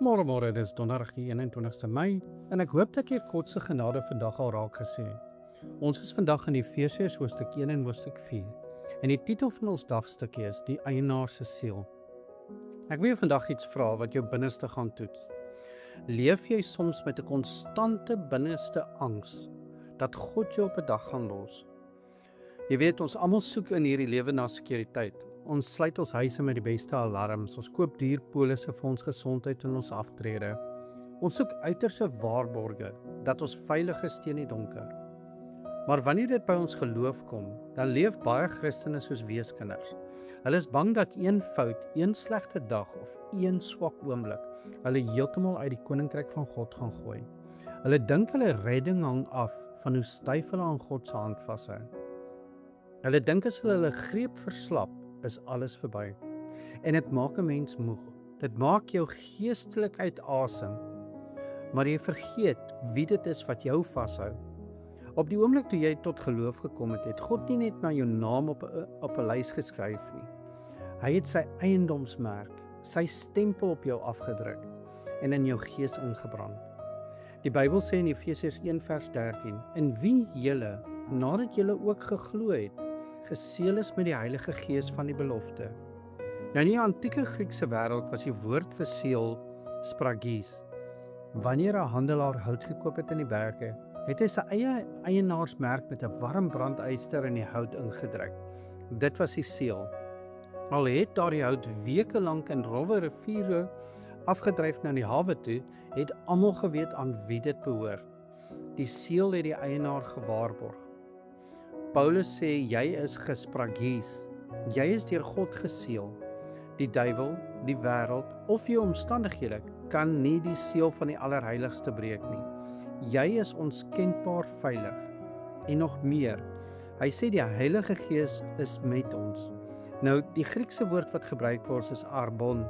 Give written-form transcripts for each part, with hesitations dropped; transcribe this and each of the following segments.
Môre, dis donderdag die 21ste Mei en ek hoop dat jy God se genade vandag al raak gesien het. Ons is vandag in Efesiërs hoofstuk 1 en hoofstuk 4 en die titel van ons dagstukkie is Die Eienaar se Siel. Ek wil jou vandag iets vra wat jou binneste gaan toets. Leef jy soms met 'n konstante binneste angs dat God jou op 'n dag gaan los? Jy weet, ons almal soek in hierdie lewe na sekuriteit. Ons sluit ons huise met die beste alarms, ons koop duur polisse vir ons gesondheid en ons aftrede. Ons soek uiterse waarborge dat ons veilig is teen die donker. Maar wanneer dit by ons geloof kom, dan leef baie Christene soos weeskinders. Hulle is bang dat een fout, een slegte dag of een swak oomblik hulle heeltemal uit die koninkryk van God gaan gooi. Hulle dink hulle redding hang af van hoe styf hulle aan God se hand vashou. Hulle dink as hulle greep verslap, is alles verby. En dit maak 'n mens moeg. Dit maak jou geestelik uit asem. Maar jy vergeet wie dit is wat jou vashou. Op die oomblik toe jy tot geloof gekom het, het God nie net na jou naam op 'n lys geskryf nie. Hy het sy eiendomsmerk, sy stempel op jou afgedruk en in jou gees ingebrand. Die Bybel sê in Efesiërs 1 vers 13, in wie julle, nadat julle ook geglo het, geseël is met die Heilige Gees van die belofte. Nou in die antieke Griekse wêreld was die woord vir seël spragies. Wanneer 'n handelaar hout gekoop het in die berge, het hy sy eie eienaarsmerk met 'n warm brandyster in die hout ingedruk. Dit was die seël. Al het daardie hout weke lank in rowwe riviere afgedryf na die hawe toe, het almal geweet aan wie dit behoort. Die seël het die eienaar gewaarborg. Paulus sê jy is gespragies. Jy is deur God geseël. Die duiwel, die wêreld of jou omstandighede kan nie die seël van die Allerheiligste breek nie. Jy is onskendbaar veilig. En nog meer, hy sê die Heilige Gees is met ons. Nou, die Griekse woord wat gebruik word is arbon.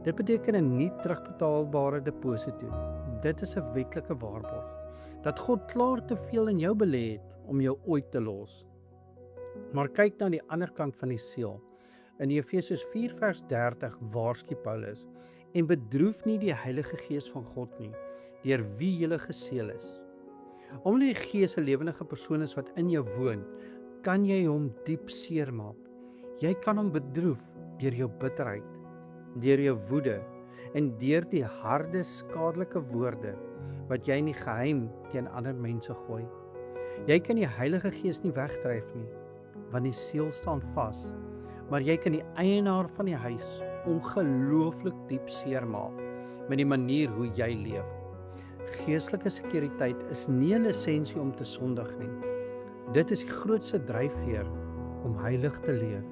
Dit beteken 'n nie terugbetaalbare deposito. Dit is 'n wetlike waarborg dat God klaar te veel in jou belê het om jou ooit te los. Maar kyk na die ander kant van die seël. In Efesiërs 4 vers 30 waarsku Paulus, en bedroef nie die Heilige Gees van God nie, deur wie julle geseël is. Omdat die Gees 'n lewendige persoon is wat in jou woon, kan jy hom diep seermaak. Jy kan hom bedroef deur jou bitterheid, deur jou woede en deur die harde, skadelike woorde wat jy in die geheim teen ander mense gooi. Jy kan die Heilige Gees nie wegdryf nie, want die seël staan vas, maar jy kan die eienaar van die huis ongelooflik diep seermaak met die manier hoe jy leef. Geestelike sekuriteit is nie 'n lisensie om te sondig nie. Dit is die grootste dryfveer om heilig te leef.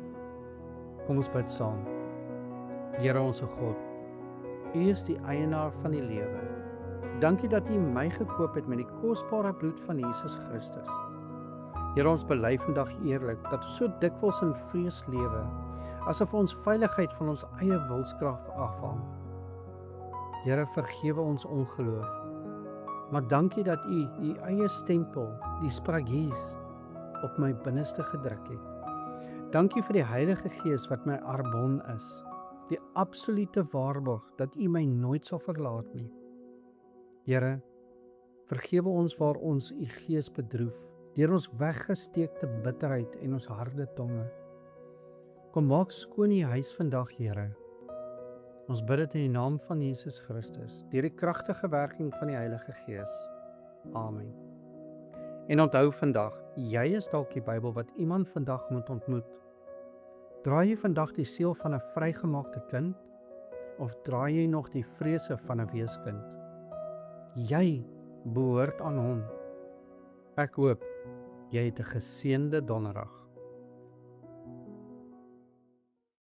Kom ons bid saam. Here ons God, U is die eienaar van die lewe. Dankie dat U my gekoop het met die kosbare bloed van Jesus Christus. Here, ons bely vandag eerlik dat ons so dikwels in vrees lewe, asof ons veiligheid van ons eie wilskrag afhang. Here, vergewe ons ongeloof. Maar dankie dat U eie stempel, die spragies, op my binneste gedruk het. Dankie vir die Heilige Gees wat my arbon is, die absolute waarborg dat U my nooit sal verlaat nie. Here, vergewe ons waar ons U Gees bedroef, deur ons weggesteekte bitterheid en ons harde tonge. Kom maak skoon U huis vandag, Here. Ons bid dit in die naam van Jesus Christus, deur die kragtige werking van die Heilige Gees. Amen. En onthou vandag, jy is dalk die Bybel wat iemand vandag moet ontmoet. Draai jy vandag die siel van 'n vrygemaakte kind, of draai jy nog die vrese van 'n weeskind? Jy behoort aan hom. Ek hoop jy het 'n geseënde donderdag.